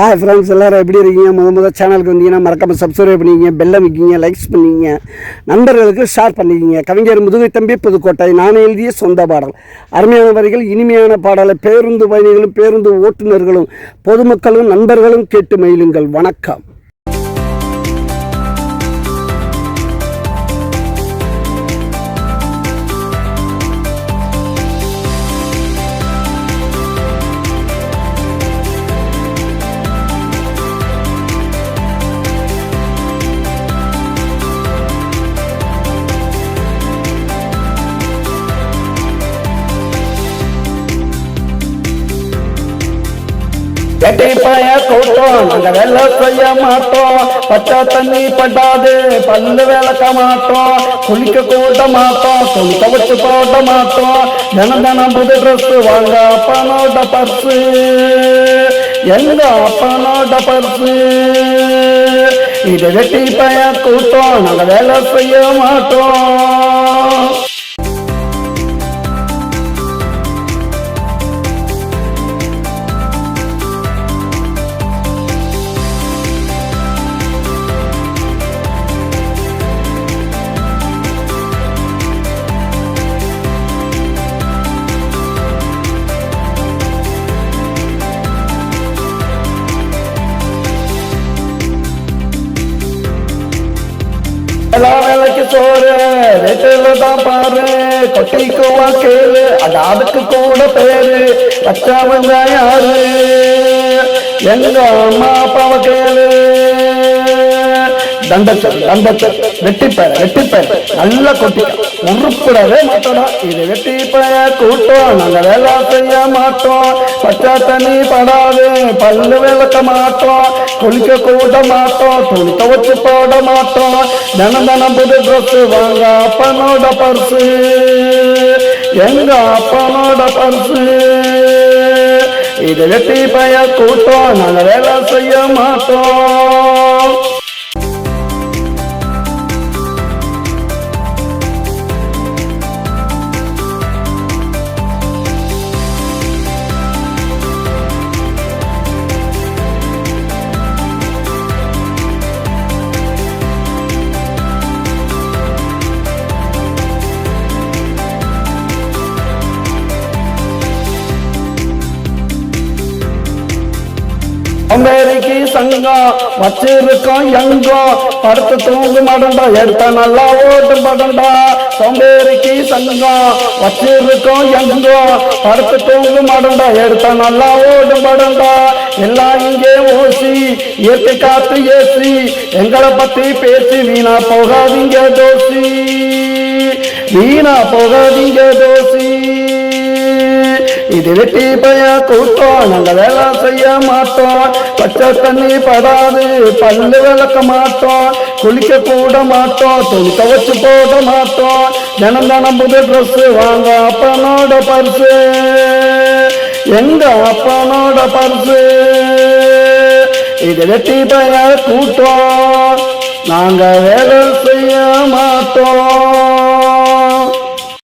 Hi friends, எல்லோரும் எப்படி இருக்கீங்க? முதல் சேனலுக்கு வந்தீங்கன்னா மறக்காமல் சப்ஸ்கிரைப் பண்ணிக்கிங்க, பெல் அமைக்கிங்க, லைக்ஸ் பண்ணிக்கிங்க, நண்பர்களுக்கு ஷேர் பண்ணிக்கிங்க. கவிஞர் முதுகை தம்பி புதுக்கோட்டை. நான் எழுதிய சொந்த பாடல். அருமையான வரிகள், இனிமையான பாடலை பேருந்து பயணிகளும் பேருந்து ஓட்டுநர்களும் பொதுமக்களும் நண்பர்களும் கேட்டு மகிழுங்கள். வணக்கம். எட்டைப்பாய கூட்டம் நாங்க வேலை செய்ய மாட்டோம், பச்சை தண்ணி பட்டாது பல்லு விளக்க மாட்டோம், குளிக்க கூட்ட மாட்டோம், துணி துவைச்சு போட மாட்டோம், தினம் தினம் புது ட்ரெஸ் வாங்க அப்பனோட பர்ஸு, எங்க அப்பனோட பர்ஸு. இது வெட்டிப்பாய கூட்டம் நாங்க வேலை செய்ய மாட்டோம். எல்லா வேலைக்கு சோறு வீட்டுல தான் பாரு, கொட்டிக்குவா கேளு, அது அதுக்கு கூட பேரு வச்சவங்க யாரு, எங்க அம்மா அப்பாவை கேளு. தண்டச்சல் வெட்டிப்பேர் நல்லா கொட்டிக்க உருப்படவே மாட்டோடா. இது வெட்டிப்பேய கூட்டம் நாங்க வேலை செய்ய மாட்டோம், பச்சை தண்ணி படாது பல்லு விளக்க மாட்டோம், குளிக்க கூட மாட்டோம், துணி துவைச்சு போட மாட்டோம், தினம் தினம் புது ட்ரெஸ் வாங்க அப்பனோட பர்ஸு, எங்க அப்பனோட பர்ஸு. இது வெட்டிப்பேய கூட்டம் நாங்க வேலை செய்ய மாட்டோம். சோம்பேறிக்கு சங்கம் வச்சிருக்கோம் எங்கம், படுத்து தூங்கு மாடண்டா, எடுத்த நல்லா ஓட்டு படண்டா. சோம்பேறிக்கு சங்கம் வச்சிருக்கோம் எங்கம், படுத்து தூங்கு மாடண்டா, எடுத்த நல்லா ஓட்டு படண்டா. எல்லாம் இங்கே ஓசி, இயற்கை காத்து ஏசி, எங்களை பத்தி பேசி வீணா போகாதீங்க தோசி, வீணா போகாதீங்க தோசி. இது வெட்டிப்பேய கூட்டம் நாங்க வேலை செய்ய மாட்டோம், பச்சை தண்ணி படாது பல்லு விளக்க மாட்டோம், குளிக்க கூட மாட்டோம், துணி துவைச்சு போட மாட்டோம், தினம் தினம் புது ட்ரெஸ் வாங்க அப்பனோட பர்ஸு, எங்க அப்பனோட பர்ஸு. இது வெட்டிப்பேய கூட்டம் நாங்க வேலை செய்ய மாட்டோம்.